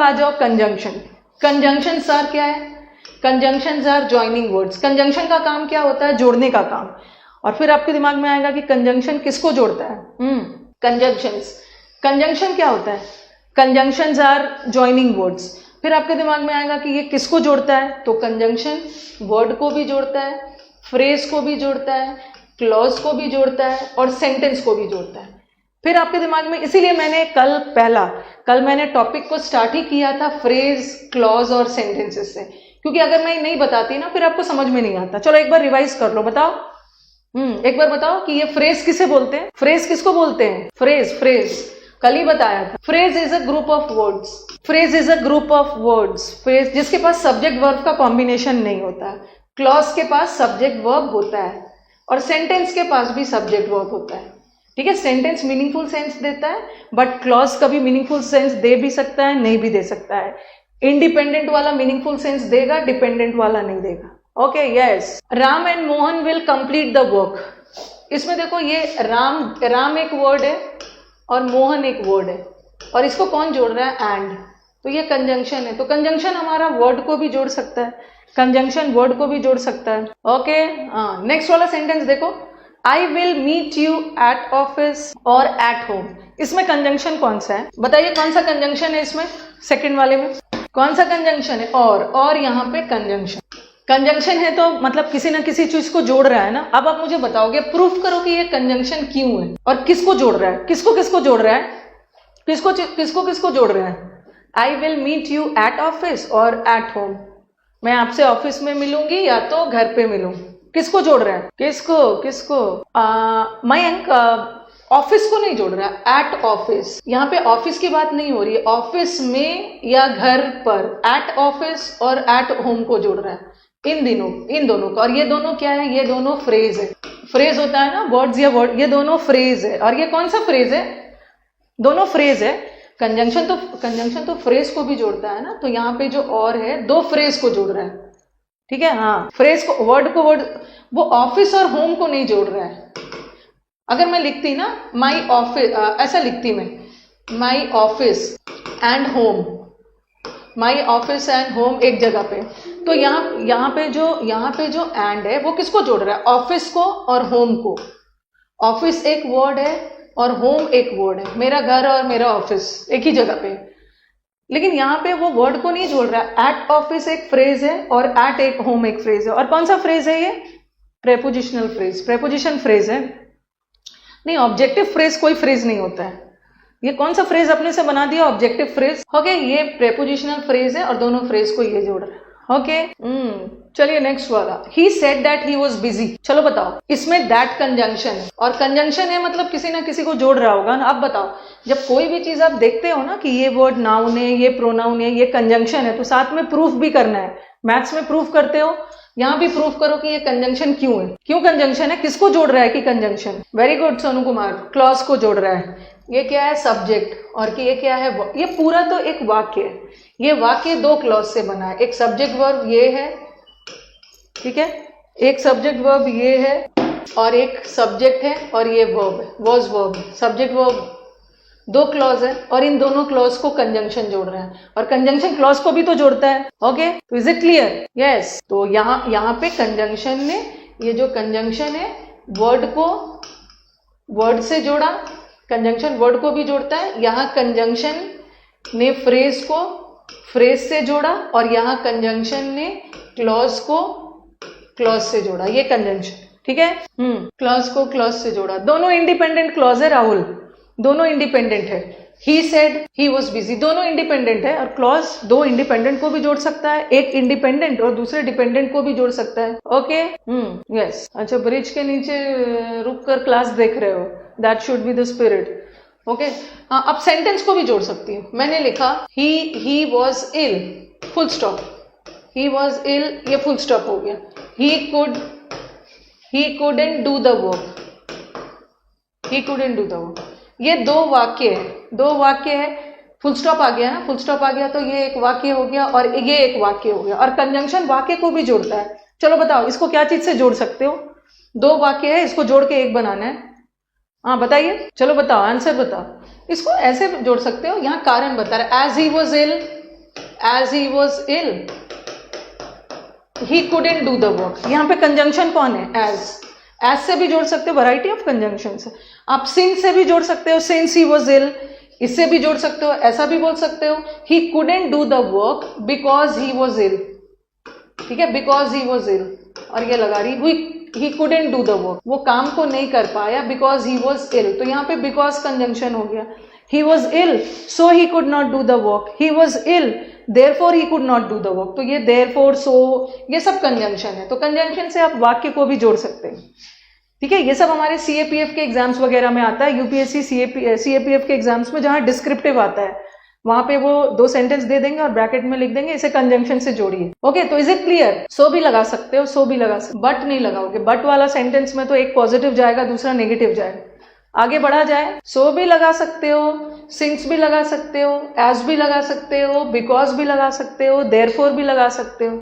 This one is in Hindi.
आ जाओ कंजंक्शन। कंजंक्शंस आर क्या है? Conjunctions are joining words. Conjunction का काम क्या होता है? जोड़ने का काम। और फिर आपके दिमाग में आएगा कि कंजंक्शन किसको जोड़ता है? कंजंक्शंस। कंजंक्शन क्या होता है? Conjunctions are joining words. फिर आपके दिमाग में आएगा कि ये किसको जोड़ता है? तो कंजंक्शन वर्ड को भी जोड़ता है, फ्रेज को भी जोड़ता है, क्लॉज को भी जोड़ता है और सेंटेंस को भी जोड़ता है। फिर आपके दिमाग में, इसीलिए मैंने कल मैंने टॉपिक को स्टार्ट ही किया था फ्रेज, क्लॉज और सेंटेंसेस से, क्योंकि अगर मैं नहीं बताती ना फिर आपको समझ में नहीं आता। चलो एक बार रिवाइज कर लो, बताओ। एक बार बताओ कि ये फ्रेज किसे बोलते हैं? फ्रेज किसको बोलते हैं? फ्रेज कल ही बताया था। Phrase is a group of words. Phrase is a group of words. Phrase जिसके पास सब्जेक्ट वर्ब का कॉम्बिनेशन नहीं होता है। क्लॉज के पास सब्जेक्ट वर्ब होता है और सेंटेंस के पास भी सब्जेक्ट वर्ब होता है। ठीक है, सेंटेंस मीनिंगफुल सेंस देता है, बट क्लॉज कभी मीनिंगफुल सेंस दे भी सकता है, नहीं भी दे सकता है। इंडिपेंडेंट वाला मीनिंगफुल सेंस देगा, डिपेंडेंट वाला नहीं देगा। Okay, yes. Ram and Mohan will complete the work. इसमें देखो, ये राम एक वर्ड है और मोहन एक वर्ड है, और इसको कौन जोड़ रहा है? एंड। तो ये कंजंक्शन है। तो कंजंक्शन हमारा वर्ड को भी जोड़ सकता है, कंजंक्शन वर्ड को भी जोड़ सकता है। ओके, नेक्स्ट वाला सेंटेंस देखो, I will meet you at office और एट होम। इसमें कंजंक्शन कौन सा है? बताइए कौन सा कंजंक्शन है इसमें? सेकंड वाले में कौन सा कंजंक्शन है? और यहाँ पे कंजंक्शन। कंजंक्शन है तो मतलब किसी ना किसी चीज को जोड़ रहा है ना। अब आप मुझे बताओगे, प्रूफ करो कि ये कंजंक्शन क्यों है और किसको जोड़ रहा है? किसको किसको जोड़ रहा है? किसको जोड़ रहा है? I will meet you at office और एट होम। मैं आपसे ऑफिस में मिलूंगी या तो घर पे मिलूं। किसको जोड़ रहा है? किसको? मयंक ऑफिस को नहीं जोड़ रहा है, एट ऑफिस। यहाँ पे ऑफिस की बात नहीं हो रही है, ऑफिस में या घर पर। एट ऑफिस और एट होम को जोड़ रहा है, इन दोनों को। और ये दोनों क्या है? ये दोनों फ्रेज है। फ्रेज होता है ना, वर्ड्स या वर्ड, ये दोनों फ्रेज है। और ये कौन सा फ्रेज है? दोनों फ्रेज है। कंजंक्शन तो फ्रेज को भी जोड़ता है ना, तो यहाँ पे जो और है, दो फ्रेज को जोड़ रहा है। ठीक है, हाँ, फ्रेज को, वर्ड, वो ऑफिस और होम को नहीं जोड़ रहा है। अगर मैं लिखती ना माई ऑफिस, ऐसा लिखती मैं, my office and home, my office and home एक जगह पे, तो यहाँ पे जो एंड है वो किसको जोड़ रहा है? ऑफिस को और होम को। ऑफिस एक वर्ड है और होम एक वर्ड है, मेरा घर और मेरा ऑफिस एक ही जगह पे। लेकिन यहाँ पे वो वर्ड को नहीं जोड़ रहा। एट ऑफिस एक फ्रेज है और एट एक होम एक फ्रेज है। और कौन सा फ्रेज है ये? प्रेपोजिशनल फ्रेज, प्रेपोजिशन फ्रेज है। नहीं, ऑब्जेक्टिव फ्रेज कोई फ्रेज नहीं होता है। ये कौन सा फ्रेज अपने से बना दिया? Objective phrase. ओके, ये प्रेपोजिशनल फ्रेज है और दोनों फ्रेज को ये जोड़ रहा है। ओके, चलिए नेक्स्ट वाला, he said that he was busy. चलो बताओ, इसमें दैट कंजंक्शन है, और कंजंक्शन है मतलब किसी ना किसी को जोड़ रहा होगा ना। अब बताओ, जब कोई भी चीज आप देखते हो ना कि ये वर्ड नाउन है, ये प्रोनाउन है, ये कंजंक्शन है, तो साथ में प्रूफ भी करना है। मैथ्स में प्रूफ करते हो, यहाँ भी प्रूफ करो कि ये कंजंक्शन क्यों है, क्यों कंजंक्शन है, किसको जोड़ रहा है कि conjunction. Very good Sonu Kumar, clause को जोड़ रहा है। ये क्या है? सब्जेक्ट। और कि ये क्या है? ये पूरा तो एक वाक्य है। ये वाक्य दो क्लॉज से बना है, एक सब्जेक्ट वर्ब ये है, ठीक है, एक सब्जेक्ट वर्ब ये है और एक सब्जेक्ट है और ये वर्ब है, वॉज वर्ब है। सब्जेक्ट वर्ब दो क्लॉज है और इन दोनों क्लॉज को कंजंक्शन जोड़ रहे हैं, और कंजंक्शन क्लॉज को भी तो जोड़ता है। ओके, तो इज इट क्लियर? यस। तो यहाँ पे कंजंक्शन ने, ये जो कंजंक्शन है, वर्ड को वर्ड से जोड़ा, कंजंक्शन वर्ड को भी जोड़ता है। यहाँ कंजंक्शन ने फ्रेज को फ्रेज से जोड़ा और यहाँ कंजंक्शन ने क्लॉज को क्लॉज से जोड़ा, ये कंजंक्शन। ठीक है, क्लॉज को क्लॉज से जोड़ा। दोनों इंडिपेंडेंट क्लॉज है राहुल, दोनों इंडिपेंडेंट है। He said he was busy, दोनों इंडिपेंडेंट है, और क्लॉज दो इंडिपेंडेंट को भी जोड़ सकता है, एक इंडिपेंडेंट और दूसरे डिपेंडेंट को भी जोड़ सकता है। Okay, yes. अच्छा, ब्रिज के नीचे रुक कर क्लास देख रहे हो, that should be the spirit. Okay, हाँ, अब सेंटेंस को भी जोड़ सकती हूँ। मैंने लिखा he was ill, full stop, he was ill, ये फुल स्टॉप हो गया। ही couldn't do the work, he couldn't do the work। ये दो वाक्य है, फुल स्टॉप आ गया ना, फुल स्टॉप आ गया तो ये एक वाक्य हो गया और ये एक वाक्य हो गया, और कंजंक्शन वाक्य को भी जोड़ता है। चलो बताओ, इसको क्या चीज से जोड़ सकते हो? दो वाक्य है, इसको जोड़ के एक बनाना है। हाँ बताइए, चलो बताओ, आंसर बताओ। इसको ऐसे जोड़ सकते हो, यहाँ कारण बता रहा है, as he was ill, as he was ill he couldn't do the work। यहाँ पे कंजंक्शन कौन है? as से भी जोड़ सकते हो, वैरायटी ऑफ कंजंक्शन से। आप since से भी जोड़ सकते हो, since he was ill, इससे भी जोड़ सकते हो, ऐसा भी बोल सकते हो he couldn't do the work because he was ill। ठीक है, because he was ill, और ये लगा रही he couldn't do the work, वो काम को नहीं कर पाया because he was ill। तो यहाँ पे because कंजंक्शन हो गया। he was ill so he could not do the work, he was ill therefore he could not do the work। तो ये therefore, so, ये सब कंजंक्शन है। तो कंजंक्शन से आप वाक्य को भी जोड़ सकते हैं। ठीक है, ये सब हमारे CAPF के एग्जाम्स वगैरह में आता है। UPSC CAPF के एग्जाम्स में जहां डिस्क्रिप्टिव आता है वहां पे वो 2 सेंटेंस दे देंगे और ब्रैकेट में लिख देंगे इसे कंजंक्शन से जोड़िए। ओके, तो इज इट क्लियर? सो भी लगा सकते हो, सो भी लगा सकते हो, बट नहीं लगाओगे। बट वाला सेंटेंस में तो एक पॉजिटिव जाएगा, दूसरा नेगेटिव जाएगा। आगे बढ़ा जाए, सो भी लगा सकते हो, सिंस भी लगा सकते हो, एज भी लगा सकते हो, बिकॉज भी लगा सकते हो, देयरफॉर भी लगा सकते हो।